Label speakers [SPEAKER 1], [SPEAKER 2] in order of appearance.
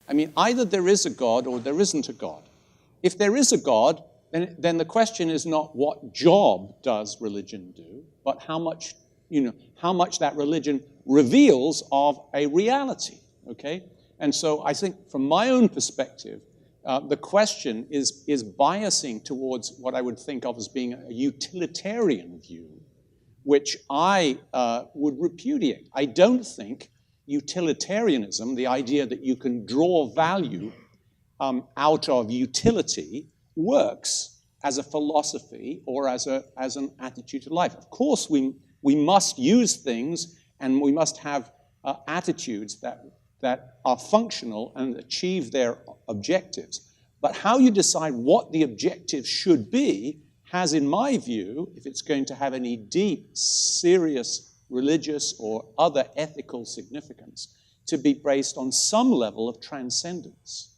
[SPEAKER 1] I mean, either there is a God or there isn't a God. If there is a God, then the question is not what job does religion do, but how much that religion reveals of a reality, okay? And so I think from my own perspective, the question is biasing towards what I would think of as being a utilitarian view, which I would repudiate. I don't think utilitarianism, the idea that you can draw value out of utility, works as a philosophy or as an attitude to life. Of course, we must use things and we must have attitudes that are functional and achieve their objectives. But how you decide what the objective should be has, in my view, if it's going to have any deep, serious religious or other ethical significance, to be based on some level of transcendence.